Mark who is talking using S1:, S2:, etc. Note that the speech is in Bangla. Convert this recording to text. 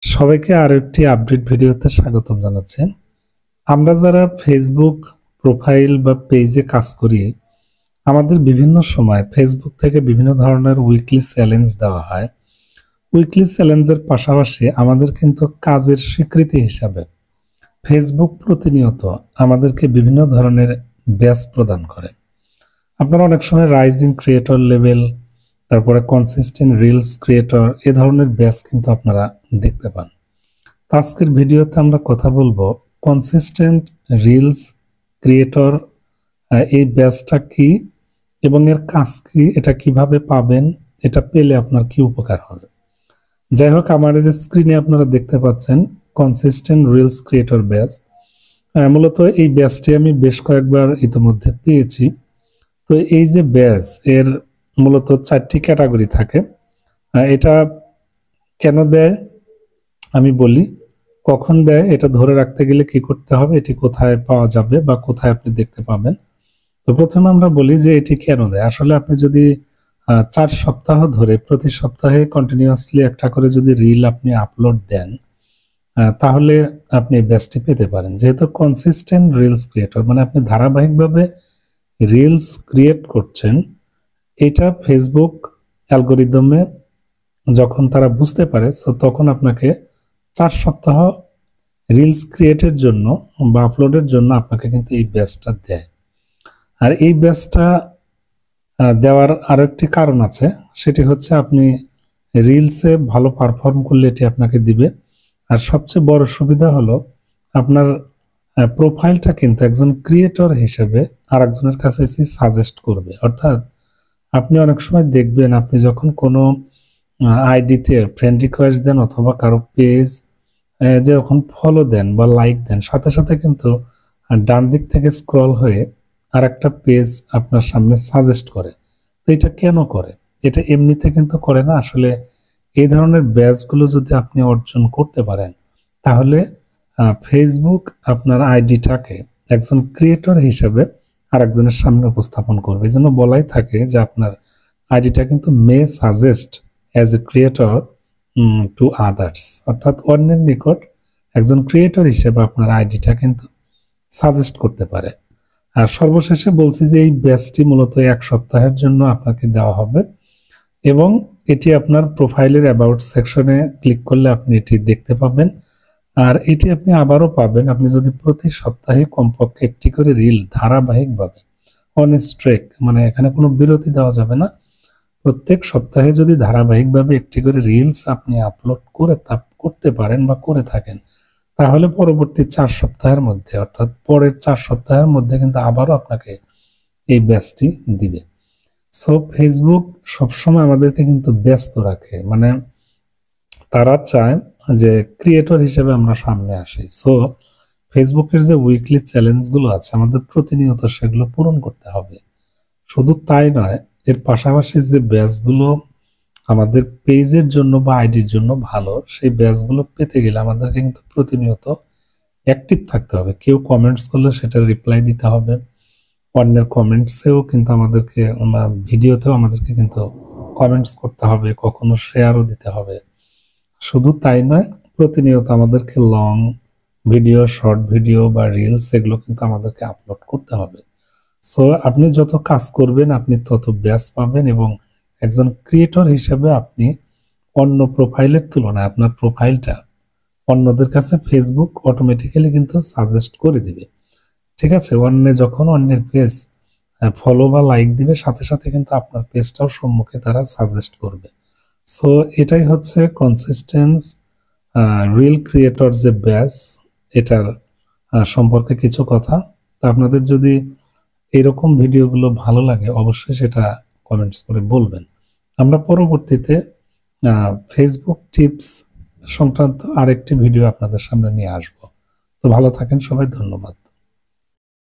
S1: সবাইকে আরো একটি আপডেট ভিডিওতে স্বাগতম জানাচ্ছি। আমরা যারা ফেসবুক প্রোফাইল বা পেজে কাজ করি, আমাদের বিভিন্ন সময় ফেসবুক থেকে বিভিন্ন ধরনের উইকলি চ্যালেঞ্জ দেওয়া হয়। উইকলি চ্যালেঞ্জের পাশাপাশি আমাদের কিন্তু কাজের স্বীকৃতি হিসাবে ফেসবুক প্রতিনিয়ত আমাদেরকে বিভিন্ন ধরনের ব্যাচ প্রদান করে। আপনারা অনেক সময় রাইজিং ক্রিয়েটর লেভেল, তারপরে কনসিস্টেন্ট রিলস ক্রিয়েটর এ ধরনের ব্যাচ কিন্তু আপনারা দেখতে পান। আজকের ভিডিওতে আমরা কথা বলবো কনসিস্টেন্ট রিলস ক্রিয়েটর এই ব্যাচটা কি এবং এর কাজ কি, এটা কিভাবে পাবেন, এটা পেলে আপনার কি উপকার হবে। যাই হোক, আমার এই যে স্ক্রিনে আপনারা দেখতে পাচ্ছেন কনসিস্টেন্ট রিলস ক্রিয়েটর ব্যাচ। মূলত এই ব্যাচটি আমি বেশ কয়েকবার ইতিমধ্যে পেয়েছি। তো এই যে ব্যাচ, এর মূলত 4টি ক্যাটাগরি থাকে। এটা কেন দেয় আমি বলি, কখন দেয় এটা ধরে রাখতে গেলে কি করতে হবে, এটি কোথায় পাওয়া যাবে বা কোথায় আপনি দেখতে পাবেন। তো প্রথমে আমরা বলি যে এটি কেন দেয়। আসলে আপনি যদি 4 সপ্তাহ ধরে প্রতি সপ্তাহে কন্টিনিউয়াসলি একটা করে যদি রিল আপনি আপলোড দেন, তাহলে আপনি ব্যাচটি পেতে পারেন। যেহেতু কনসিস্টেন্ট রিলস ক্রিয়েটর মানে আপনি ধারাবাহিকভাবে রিলস ক্রিয়েট করছেন, এটা ফেসবুক অ্যালগোরিদমে যখন তারা বুঝতে পারে, তখন আপনাকে 4 সপ্তাহ রিলস ক্রিয়েটের জন্য বা আপলোডের জন্য আপনাকে কিন্তু এই ব্যাচটা দেয়। আর এই ব্যাচটা দেওয়ার আরো একটি কারণ আছে, সেটি হচ্ছে আপনি রিলসে ভালো পারফর্ম করলে এটি আপনাকে দিবে। আর সবচেয়ে বড় সুবিধা হলো আপনার প্রোফাইলটা কিন্তু একজন ক্রিয়েটর হিসেবে আরেকজনের কাছে এসে সাজেস্ট করবে। অর্থাৎ আপনি অনেক সময় দেখবেন, আপনি যখন কোনো আইডিতে ফ্রেন্ড রিকোয়েস্ট দেন অথবা কারো পেজ যখন ফলো দেন বা লাইক দেন, সাথে সাথে কিন্তু ডান দিক থেকে স্ক্রল হয়ে আর একটা পেজ আপনার সামনে সাজেস্ট করে। তো এটা কেন করে? এটা এমনিতে কিন্তু করে না। আসলে এই ধরনের ব্যাচগুলো যদি আপনি অর্জন করতে পারেন, তাহলে ফেসবুক আপনার আইডিটাকে একজন ক্রিয়েটর হিসেবে আরেকজনের সামনে উপস্থাপন করবে। এই জন্য বলাই থাকে যে আপনার আইডিটা কিন্তু may suggest as a creator to others, অর্থাৎ অন্যের নিকট একজন ক্রিয়েটর হিসেবে আপনার আইডিটা কিন্তু সাজেস্ট করতে পারে। আর সর্বশেষে বলছি যে এই ব্যাচটি মূলত 1 সপ্তাহের জন্য আপনাকে দেওয়া হবে এবং এটি আপনার প্রোফাইলের অ্যাবাউট সেকশনে ক্লিক করলে আপনি এটি দেখতে পাবেন। আর এটি আপনি আবারও পাবেন আপনি যদি প্রতি সপ্তাহে কমপক্ষে একটি করে রিল ধারাবাহিকভাবে অন স্ট্রেক, মানে এখানে কোনো বিরতি দেওয়া যাবে না, প্রত্যেক সপ্তাহে যদি ধারাবাহিকভাবে একটি করে রিলস আপনি আপলোড করতে পারেন বা করে থাকেন, তাহলে পরবর্তী 4 সপ্তাহের মধ্যে, অর্থাৎ পরের 4 সপ্তাহের মধ্যে কিন্তু আবারও আপনাকে এই ব্যাচটি দিবে। সো ফেসবুক সবসময় আমাদেরকে কিন্তু ব্যস্ত রাখে, মানে তারা চায় যে ক্রিয়েটর হিসেবে আমরা সামনে আসি। সো ফেসবুকের যে উইকলি চ্যালেঞ্জগুলো আছে আমাদের প্রতিনিয়ত সেগুলো পূরণ করতে হবে। শুধু তাই নয়, এর পাশাপাশি যে ব্যাচগুলো আমাদের পেজের জন্য বা আইডির জন্য ভালো, সেই ব্যাচগুলো পেতে গেলে আমাদেরকে কিন্তু প্রতিনিয়ত অ্যাক্টিভ থাকতে হবে। কেউ কমেন্টস করলে সেটা রিপ্লাই দিতে হবে, অন্যের কমেন্টসেও কিন্তু আমাদেরকে, ভিডিওতেও আমাদেরকে কিন্তু কমেন্টস করতে হবে, কখনো শেয়ারও দিতে হবে। শুধু তাই নয়, প্রতিনিয়ত আমাদেরকে লং ভিডিও, শর্ট ভিডিও বা রিলস এগুলো কিন্তু আমাদেরকে আপলোড করতে হবে। সো আপনি যত কাজ করবেন আপনি তত ব্যাচ পাবেন এবং একজন ক্রিয়েটর হিসেবে আপনি অন্য প্রোফাইলের তুলনায় আপনার প্রোফাইলটা অন্যদের কাছে ফেসবুক অটোমেটিক্যালি কিন্তু সাজেস্ট করে দিবে। ঠিক আছে, যখন অন্যের পেজ ফলো বা লাইক দিবে, সাথে সাথে কিন্তু আপনার পেজটাও সম্মুখে তারা সাজেস্ট করবে। সো এটাই হচ্ছে কনসিস্টেন্স রিল ক্রিয়েটর যে ব্যাচ, এটার সম্পর্কে কিছু কথা। তা আপনাদের যদি এরকম ভিডিওগুলো ভালো লাগে অবশ্যই সেটা কমেন্টস করে বলবেন। আমরা পরবর্তীতে ফেসবুক টিপস সংক্রান্ত আরেকটি ভিডিও আপনাদের সামনে নিয়ে আসব। তো ভালো থাকেন সবাই, ধন্যবাদ।